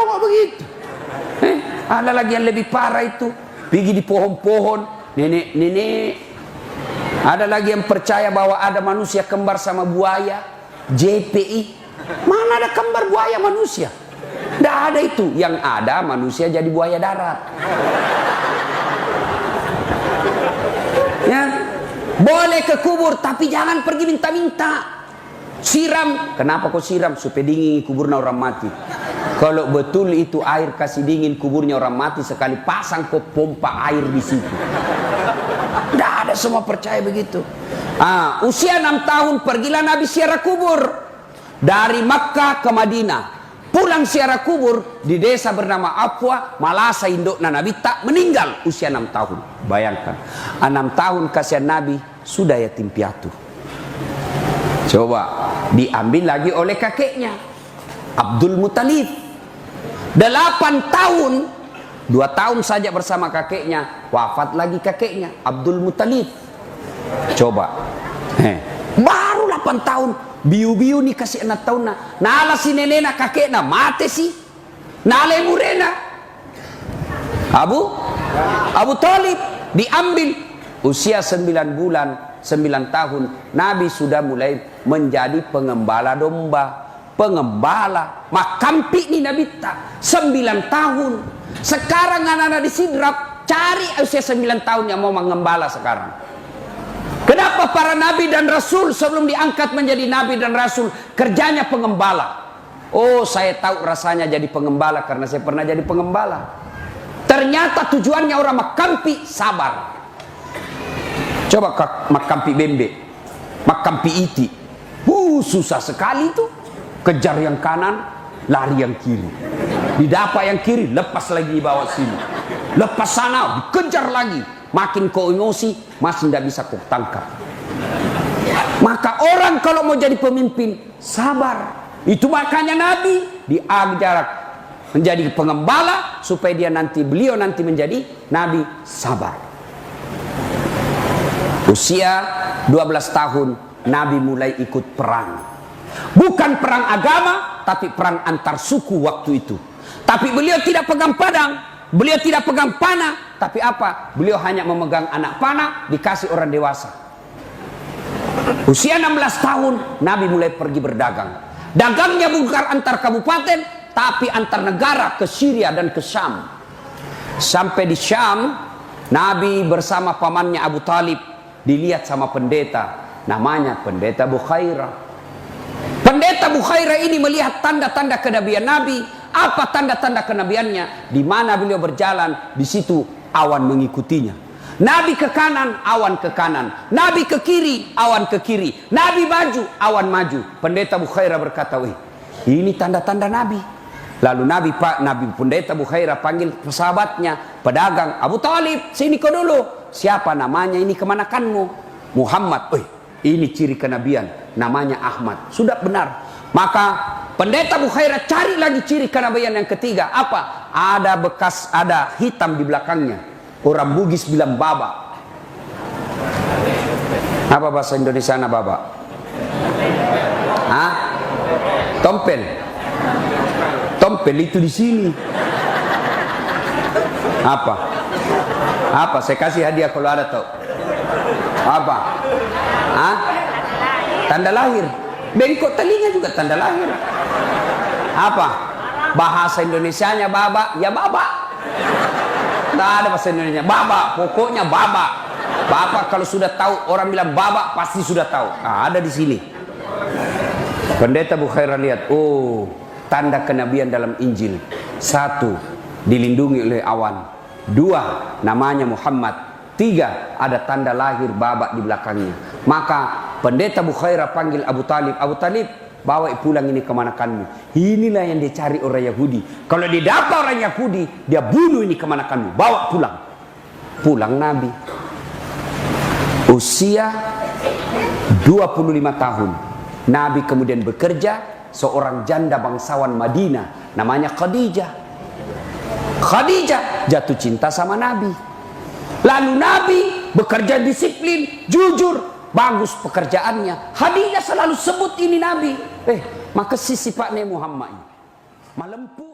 kok begitu. Ada lagi yang lebih parah itu, pergi di pohon-pohon, nenek-nenek. Ada lagi yang percaya bahwa ada manusia kembar sama buaya, JPI. Mana ada kembar buaya manusia? Tidak ada itu. Yang ada manusia jadi buaya darat. Ya, boleh ke kubur, tapi jangan pergi minta-minta. Siram, kenapa kau siram? Supaya dingin kuburnya orang mati. Kalau betul itu air kasih dingin kuburnya orang mati, sekali pasang kau pompa air di situ. Tidak ada, semua percaya begitu. Usia 6 tahun pergilah Nabi ziarah kubur dari Makkah ke Madinah. Pulang ziarah kubur di desa bernama Afwa, Malasa, induknya Nabi tak meninggal usia 6 tahun. Bayangkan, 6 tahun kasihan Nabi sudah yatim piatu. Coba diambil lagi oleh kakeknya Abdul Muttalib. 8 tahun, 2 tahun saja bersama kakeknya, wafat lagi kakeknya Abdul Muttalib. Coba baru 8 tahun, biu-biu nih kasih 6 tahun nala si nenena kakeknya mati sih, nala murena Abu Talib diambil usia 9 bulan, 9 tahun Nabi sudah mulai menjadi pengembala domba, pengembala makampi nih Nabi tak 9 tahun. Sekarang anak-anak di Sidrap cari usia 9 tahun yang mau mengembala sekarang. Kenapa para nabi dan rasul sebelum diangkat menjadi nabi dan rasul kerjanya pengembala? Oh, saya tahu rasanya jadi pengembala karena saya pernah jadi pengembala. Ternyata tujuannya orang makampi sabar. Coba makampi bembe, makampi iti, susah sekali itu. Kejar yang kanan, lari yang kiri. Didapat yang kiri, lepas lagi di bawah sini. Lepas sana, dikejar lagi. Makin kau emosi, masih tidak bisa kau tangkap. Maka orang kalau mau jadi pemimpin, sabar. Itu makanya Nabi diajar menjadi pengembala supaya beliau nanti menjadi Nabi sabar. Usia 12 tahun Nabi mulai ikut perang. Bukan perang agama, tapi perang antar suku waktu itu. Tapi beliau tidak pegang pedang, beliau tidak pegang panah, tapi apa? Beliau hanya memegang anak panah dikasih orang dewasa. Usia 16 tahun Nabi mulai pergi berdagang. Dagangnya bukan antar kabupaten, tapi antar negara, ke Syria dan ke Syam. Sampai di Syam, Nabi bersama pamannya Abu Talib dilihat sama pendeta, namanya pendeta Bukhairah. Pendeta Bukhairah ini melihat tanda-tanda kenabian Nabi. Apa tanda-tanda kenabiannya? Di mana beliau berjalan, di situ awan mengikutinya. Nabi ke kanan, awan ke kanan. Nabi ke kiri, awan ke kiri. Nabi maju, awan maju. Pendeta Bukhairah berkata, "Wih, ini tanda-tanda Nabi." Lalu Nabi pendeta Bukhairah panggil sahabatnya, pedagang, "Abu Talib, sini kau dulu." "Siapa namanya ini kemanakanmu?" "Muhammad." "Wih, ini ciri kenabian, namanya Ahmad." Sudah benar. Maka pendeta Bukhairah cari lagi ciri kenabian yang ketiga. Apa? Ada bekas, ada hitam di belakangnya. Orang Bugis bilang baba. Apa bahasa Indonesia baba? Hah? Tompel. Tompel itu di sini. Apa? Apa? Saya kasih hadiah kalau ada tahu. Apa? Hah? Tanda lahir. Bengkok telinga juga tanda lahir. Apa? Bahasa Indonesianya baba, ya baba. Tidak ada bahasa Indonesia baba, pokoknya baba. Bapak kalau sudah tahu, orang bilang baba pasti sudah tahu. Nah, ada di sini. Pendeta Bukhairah lihat, oh, tanda kenabian dalam Injil. 1, dilindungi oleh awan. 2, namanya Muhammad. 3, ada tanda lahir baba di belakangnya. Maka pendeta Bukhairah panggil Abu Talib. "Abu Talib, bawa pulang ini kemanakanmu." Inilah yang dicari orang Yahudi. Kalau didapat orang Yahudi, dia bunuh ini kemanakanmu. Bawa pulang. Pulang Nabi. Usia 25 tahun. Nabi kemudian bekerja seorang janda bangsawan Madinah. Namanya Khadijah. Khadijah jatuh cinta sama Nabi. Lalu Nabi bekerja disiplin, jujur, bagus pekerjaannya. Khadijah selalu sebut ini Nabi. Maka sisi Pak Muhammad malempu.